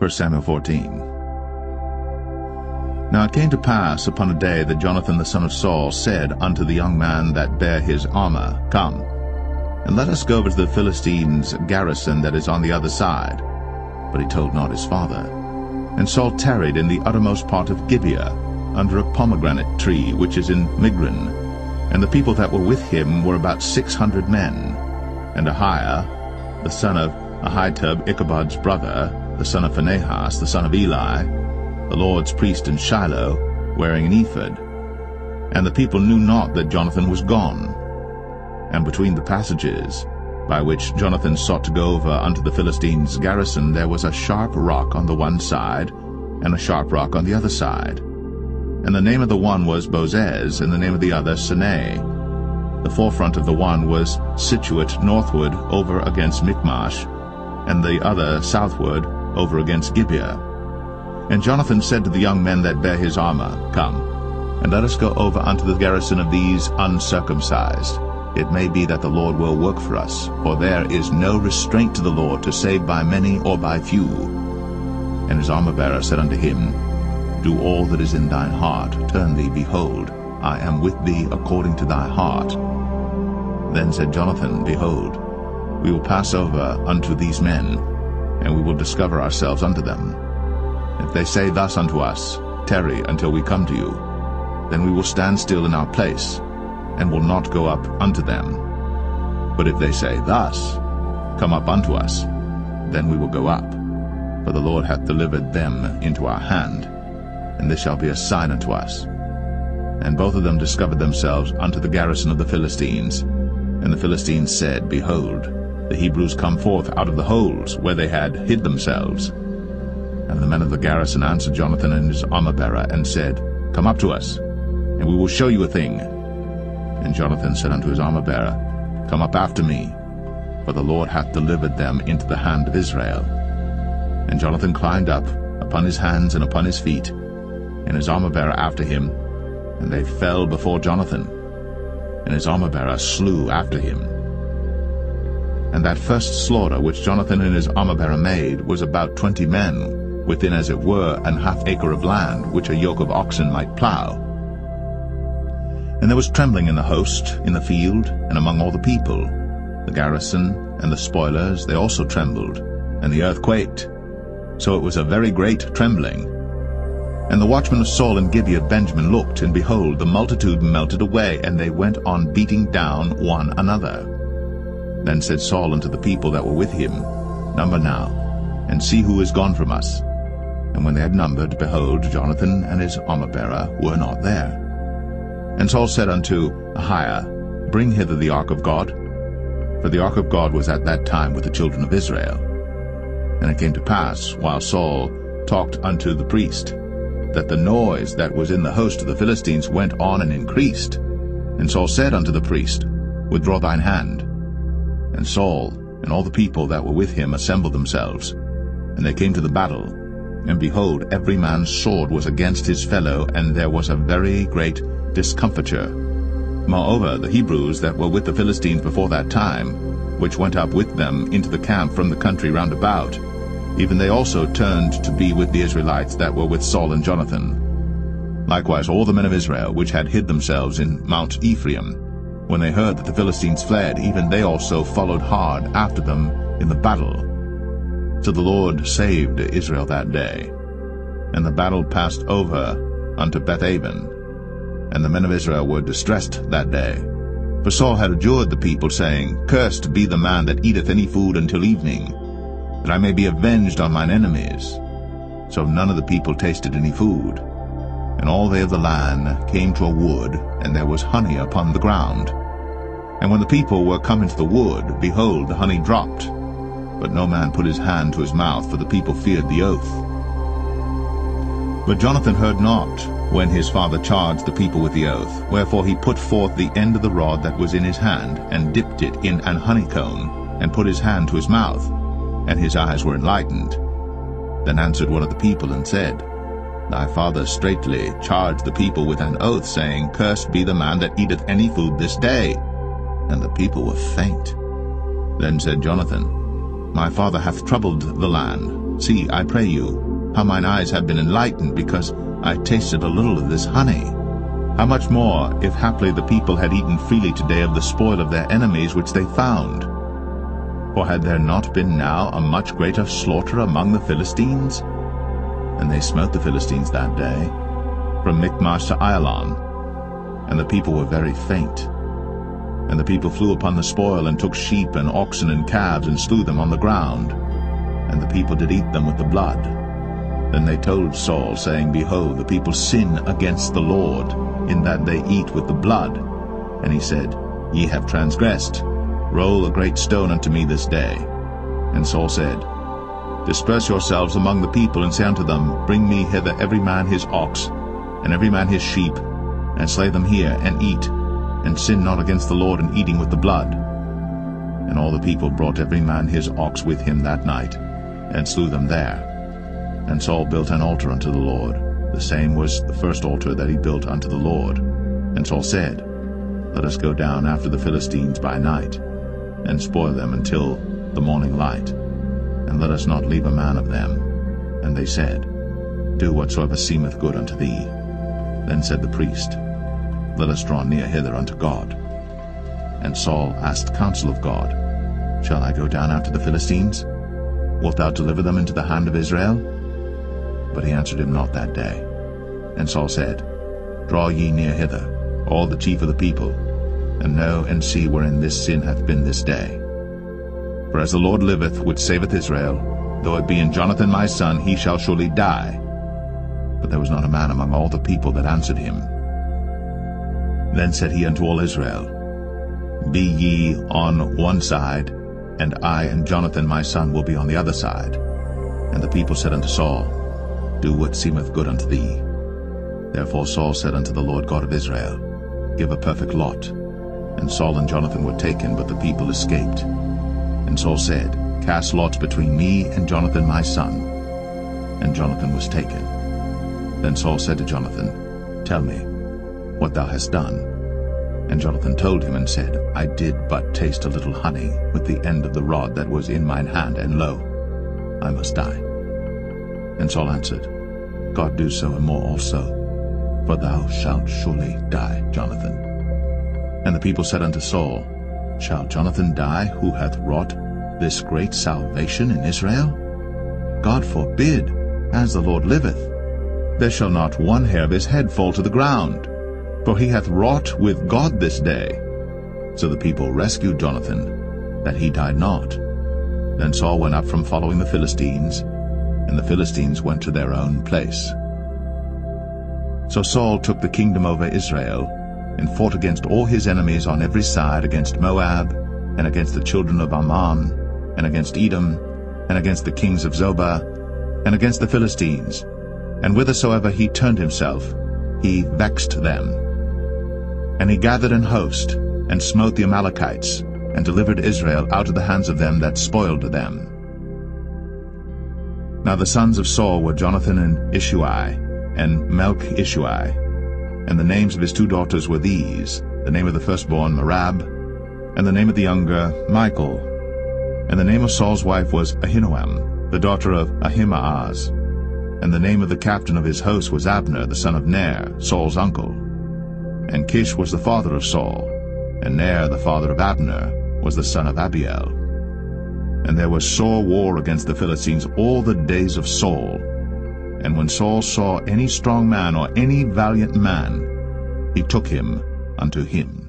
1 Samuel 14. Now it came to pass upon a day that Jonathan the son of Saul said unto the young man that bare his armor, Come, and let us go over to the Philistines' garrison that is on the other side. But he told not his father. And Saul tarried in the uttermost part of Gibeah, under a pomegranate tree which is in Migron. And the people that were with him were about 600 men. And Ahiah, the son of Ahitub, Ichabod's brother, the son of Phinehas, the son of Eli, the Lord's priest in Shiloh, wearing an ephod. And the people knew not that Jonathan was gone. And between the passages by which Jonathan sought to go over unto the Philistines' garrison, there was a sharp rock on the one side, and a sharp rock on the other side. And the name of the one was Bozez, and the name of the other Sinai. The forefront of the one was situate northward over against Michmash, and the other southward over against Gibeah. And Jonathan said to the young men that bare his armor, Come, and let us go over unto the garrison of these uncircumcised. It may be that the Lord will work for us, for there is no restraint to the Lord to save by many or by few. And his armor-bearer said unto him, Do all that is in thine heart, turn thee, behold, I am with thee according to thy heart. Then said Jonathan, Behold, we will pass over unto these men, and we will discover ourselves unto them. If they say thus unto us, Tarry until we come to you, then we will stand still in our place, and will not go up unto them. But if they say thus, Come up unto us, then we will go up. For the Lord hath delivered them into our hand, and this shall be a sign unto us. And both of them discovered themselves unto the garrison of the Philistines. And the Philistines said, Behold, the Hebrews come forth out of the holes where they had hid themselves. And the men of the garrison answered Jonathan and his armor-bearer, and said, Come up to us, and we will show you a thing. And Jonathan said unto his armor-bearer, Come up after me, for the Lord hath delivered them into the hand of Israel. And Jonathan climbed up upon his hands and upon his feet, and his armor-bearer after him, and they fell before Jonathan, and his armor-bearer slew after him. And that first slaughter which Jonathan and his armor-bearer made was about 20 men, within as it were an half-acre of land, which a yoke of oxen might plow. And there was trembling in the host, in the field, and among all the people. The garrison and the spoilers, they also trembled, and the earth quaked. So it was a very great trembling. And the watchmen of Saul and Gibeah of Benjamin looked, and behold, the multitude melted away, and they went on beating down one another. Then said Saul unto the people that were with him, Number now, and see who is gone from us. And when they had numbered, behold, Jonathan and his armor-bearer were not there. And Saul said unto Ahiah, Bring hither the ark of God. For the ark of God was at that time with the children of Israel. And it came to pass, while Saul talked unto the priest, that the noise that was in the host of the Philistines went on and increased. And Saul said unto the priest, Withdraw thine hand. And Saul and all the people that were with him assembled themselves. And they came to the battle. And behold, every man's sword was against his fellow, and there was a very great discomfiture. Moreover, the Hebrews that were with the Philistines before that time, which went up with them into the camp from the country round about, even they also turned to be with the Israelites that were with Saul and Jonathan. Likewise all the men of Israel, which had hid themselves in Mount Ephraim, when they heard that the Philistines fled, even they also followed hard after them in the battle. So the Lord saved Israel that day. And the battle passed over unto Beth-aven. And the men of Israel were distressed that day. For Saul had adjured the people, saying, Cursed be the man that eateth any food until evening, that I may be avenged on mine enemies. So none of the people tasted any food. And all they of the land came to a wood, and there was honey upon the ground. And when the people were come into the wood, behold, the honey dropped. But no man put his hand to his mouth, for the people feared the oath. But Jonathan heard not, when his father charged the people with the oath. Wherefore he put forth the end of the rod that was in his hand, and dipped it in an honeycomb, and put his hand to his mouth, and his eyes were enlightened. Then answered one of the people, and said, Thy father straitly charged the people with an oath, saying, Cursed be the man that eateth any food this day. And the people were faint. Then said Jonathan, My father hath troubled the land, See, I pray you, how mine eyes have been enlightened, because I tasted a little of this honey. How much more, if haply the people had eaten freely today of the spoil of their enemies which they found? For had there not been now a much greater slaughter among the Philistines? And they smote the Philistines that day, from Michmash to Ailon, and the people were very faint. And the people flew upon the spoil, and took sheep and oxen and calves, and slew them on the ground. And the people did eat them with the blood. Then they told Saul, saying, Behold, the people sin against the Lord, in that they eat with the blood. And he said, Ye have transgressed. Roll a great stone unto me this day. And Saul said, Disperse yourselves among the people, and say unto them, Bring me hither every man his ox, and every man his sheep, and slay them here, and eat, and sin not against the Lord in eating with the blood. And all the people brought every man his ox with him that night, and slew them there. And Saul built an altar unto the Lord. The same was the first altar that he built unto the Lord. And Saul said, Let us go down after the Philistines by night, and spoil them until the morning light, and let us not leave a man of them. And they said, Do whatsoever seemeth good unto thee. Then said the priest, Let us draw near hither unto God. And Saul asked counsel of God, Shall I go down after the Philistines? Wilt thou deliver them into the hand of Israel? But he answered him not that day. And Saul said, Draw ye near hither, all the chief of the people, and know and see wherein this sin hath been this day. For as the Lord liveth, which saveth Israel, though it be in Jonathan my son, he shall surely die. But there was not a man among all the people that answered him. Then said he unto all Israel, Be ye on one side, and I and Jonathan my son will be on the other side. And the people said unto Saul, Do what seemeth good unto thee. Therefore Saul said unto the Lord God of Israel, Give a perfect lot. And Saul and Jonathan were taken, but the people escaped. And Saul said, Cast lots between me and Jonathan my son. And Jonathan was taken. Then Saul said to Jonathan, Tell me what thou hast done. And Jonathan told him, and said, I did but taste a little honey with the end of the rod that was in mine hand, and lo, I must die. And Saul answered, God do so and more also, for thou shalt surely die, Jonathan. And the people said unto Saul, Shall Jonathan die, who hath wrought this great salvation in Israel? God forbid, as the Lord liveth. There shall not one hair of his head fall to the ground, for he hath wrought with God this day. So the people rescued Jonathan, that he died not. Then Saul went up from following the Philistines, and the Philistines went to their own place. So Saul took the kingdom over Israel, and fought against all his enemies on every side, against Moab, and against the children of Ammon, and against Edom, and against the kings of Zobah, and against the Philistines. And whithersoever he turned himself, he vexed them. And he gathered an host, and smote the Amalekites, and delivered Israel out of the hands of them that spoiled them. Now the sons of Saul were Jonathan and Ishuai, and Melch-Ishuai. And the names of his two daughters were these, the name of the firstborn Merab, and the name of the younger Michal. And the name of Saul's wife was Ahinoam, the daughter of Ahimaaz. And the name of the captain of his host was Abner, the son of Ner, Saul's uncle. And Kish was the father of Saul, and Ner, the father of Abner, was the son of Abiel. And there was sore war against the Philistines all the days of Saul. And when Saul saw any strong man or any valiant man, he took him unto him.